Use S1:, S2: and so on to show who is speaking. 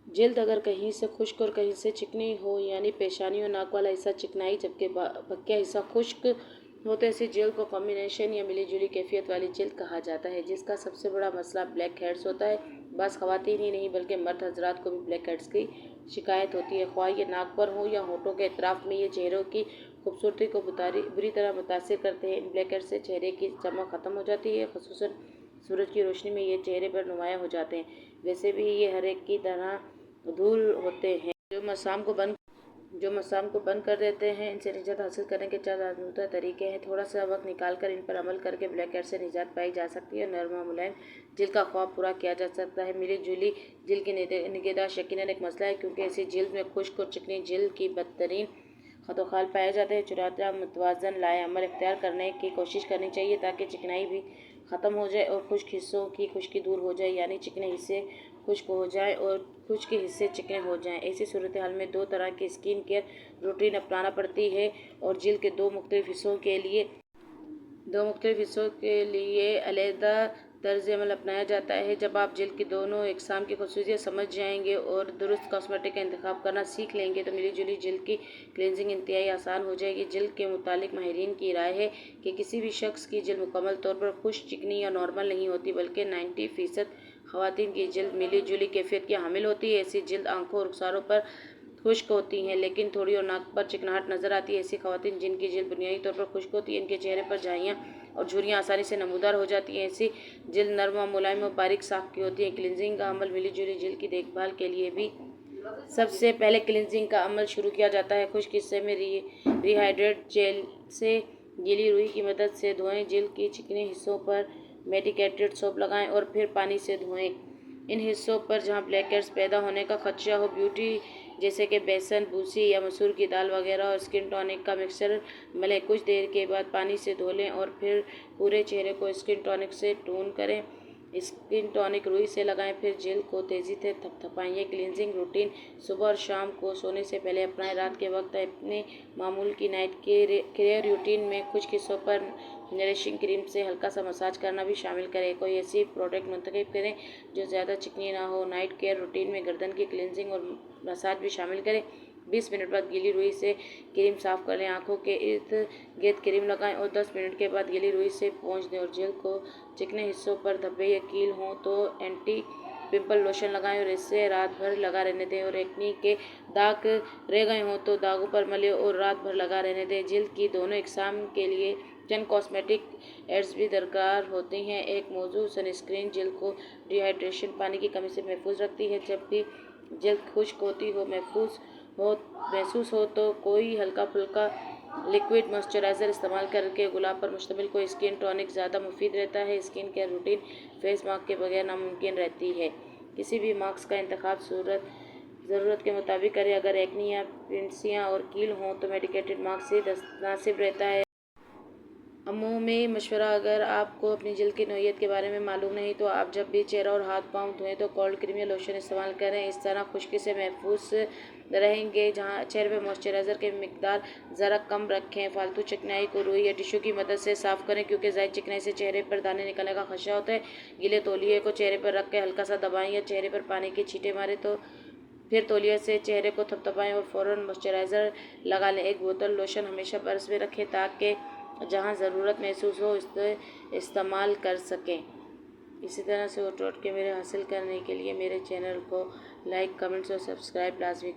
S1: जल्द अगर कहीं से खुश्क और कहीं से चिकनी हो, यानी पेशानी और नाक वाला हिस्सा चिकनाई जबकि बकिया हिस्सा खुश्क हो, तो ऐसी जल्द को कॉम्बिनेशन या मिली जुली कैफियत वाली जल्द कहा जाता है, जिसका सबसे बड़ा मसला ब्लैक हेड्स होता है। बस खवातीन ही नहीं बल्कि मर्द हजरात को भी ब्लैक हेड्स की शिकायत होती है, ख्वाह ये नाक पर हो या होठों के अतराफ में। ये चेहरों की खूबसूरती को बुरी तरह मुतासिर करते हैं। इन ब्लैक हेड्स से चेहरे की चमक खत्म हो जाती है, खसूसन सूरज की रोशनी में ये चेहरे पर नुमायां हो जाते हैं। वैसे भी ये हर एक की तरह धूल होते हैं जो मसाम को बंद कर देते हैं। इनसे निजात हासिल करने के 4 आजमूदा तरीके हैं। थोड़ा सा वक्त निकाल कर इन पर अमल करके ब्लैक हेड से निजात पाई जा सकती है। नर्म मुलायम जिल्द का ख्वाब पूरा किया जा सकता है। मिली जुली जिल्द की निगहदाश्त यकीनन एक मसला है, क्योंकि ऐसी जिल्द में खुश्क और चिकनी जिल्द की बदतरीन खतोखाल पाए जाते हैं। चुनाचा मुतवाज़न लाए अमल इख्तियार करने की कोशिश करनी चाहिए, ताकि चिकनाई भी ख़त्म हो जाए और खुश्क हिस्सों की खुश्की दूर हो जाए, यानी चिकने हिस्से खुश्क हो जाए और खुश्क हिस्से चिकने हो जाएं। ऐसी सूरत हाल में 2 तरह की स्किन केयर रूटीन अपनाना पड़ती है और जिल्द के 2 मुख्तलिफ हिस्सों के लिए अलहदा तर्ज अमल अपनाया जाता है। जब आप जिल्द की दोनों अक़साम की खसूसियत समझ जाएंगे और दुरुस्त कॉस्मेटिक का इंतखाब करना सीख लेंगे, तो मिली जुली जिल्द की क्लिनजिंग इंतहाई आसान हो जाएगी। जिल्द के मुतालिक माहिरीन की राय है कि किसी भी शख्स की जिल्द मुकम्मल तौर पर खुश्क, चिकनी या नॉर्मल नहीं होती, बल्कि 90% ख़वातीन की जिल्द मिली जुली कैफियत की हामिल होती है। ऐसी जिल्द आंखों और रुखसारों पर खुश्क होती हैं, लेकिन थोड़ी और नाक पर चिकनाहट नजर आती है। ऐसी ख़वातीन जिनकी जिल्द बुनियादी तौर पर खुश्क होती है, इनके चेहरे पर झाइयाँ और झुर्रियाँ आसानी से नमूदार हो जाती हैं। ऐसी जिल्द नर्म व मुलायम और बारीक साख की होती है। क्लिनजिंग का अमल मिली जुली जिल्द की देखभाल के लिए भी सबसे पहले क्लिनजिंग का अमल शुरू किया जाता है। खुश्क हिस्से में रिहाइड्रेट जेल से गीली रुई की मदद से धोएं। जिल्द के चिकने हिस्सों पर मेडिकेटेड सोप लगाएं और फिर पानी से धोएं। इन हिस्सों पर जहां ब्लैक हेड्स पैदा होने का खदशा हो, ब्यूटी जैसे कि बेसन, भूसी या मसूर की दाल वगैरह और स्किन टॉनिक का मिक्सचर मलें। कुछ देर के बाद पानी से धो लें और फिर पूरे चेहरे को स्किन टॉनिक से टोन करें। स्किन टॉनिक रुई से लगाएं, फिर जिल्द को तेज़ी से थपथपाएं। ये क्लिनजिंग रूटीन सुबह और शाम को सोने से पहले अपनाएं। रात के वक्त अपने मामूल की नाइट केयर रूटीन में खुश्क हिस्सों पर नरिशिंग क्रीम से हल्का सा मसाज करना भी शामिल करें। कोई ऐसी प्रोडक्ट मुंतखब करें जो ज़्यादा चिकनी ना हो। नाइट केयर रूटीन में गर्दन की क्लिनजिंग और मसाज भी शामिल करें। 20 मिनट बाद गीली रुई से क्रीम साफ़ कर लें। आँखों के इर्द गिर्द क्रीम लगाएं और 10 मिनट के बाद गीली रुई से पोंछ दें। और जिल्द को चिकने हिस्सों पर धब्बे या कील हों तो एंटी पिंपल लोशन लगाएं और इसे रात भर लगा रहने दें। और एक्नी के दाग रह गए हों तो दागों पर मलें और रात भर लगा रहने दें। जिल्द की दोनों अक़साम के लिए चंद कॉस्मेटिक एड्स भी दरकार होती हैं। एक मौजू सनस्क्रीन जिल्द को डिहाइड्रेशन, पानी की कमी से महफूज रखती है। जब भी जिल्द खुश्क होती हो महसूस हो तो कोई हल्का फुल्का लिक्विड मॉइस्चराइज़र इस्तेमाल करके गुलाब पर मुश्तमिल कोई स्किन टॉनिक ज़्यादा मुफीद रहता है। Skin care routine face mask के बगैर नामुमकिन रहती है। किसी भी मास्क का इंतखाब ज़रूरत के मुताबिक करें। अगर एक्नी या पिंसियाँ और कील हों तो मेडिकेटेड मास्क से मुनासिब रहता है। अमूमी मशवरा, अगर आपको अपनी जिल्द की नौइयत के बारे में मालूम नहीं तो आप जब भी चेहरा और हाथ पाँव धोएं तो कोल्ड क्रीम या लोशन इस्तेमाल करें। इस तरह खुश्की से महफूज रहेंगे। जहां चेहरे पर मॉइस्चराइज़र की मिकदार ज़रा कम रखें। फालतू चिकनाई को रुई या टिश्यू की मदद से साफ़ करें, क्योंकि ज़ायद चिकनाई से चेहरे पर दाने निकलने का खदशा होता है। गीले तौलिए को चेहरे पर रख के हल्का सा दबाएं या चेहरे पर पानी के छींटे मारें तो फिर तौलिए से चेहरे को थपथपाएं और फ़ौरन मॉइस्चराइज़र लगा लें। एक बोतल लोशन हमेशा पर्स में रखें ताकि जहाँ ज़रूरत महसूस हो इस्तेमाल कर सकें। इसी तरह से और टोटके मेरे हासिल करने के लिए मेरे चैनल को लाइक, कमेंट्स और सब्सक्राइब लाजमी कीजिए।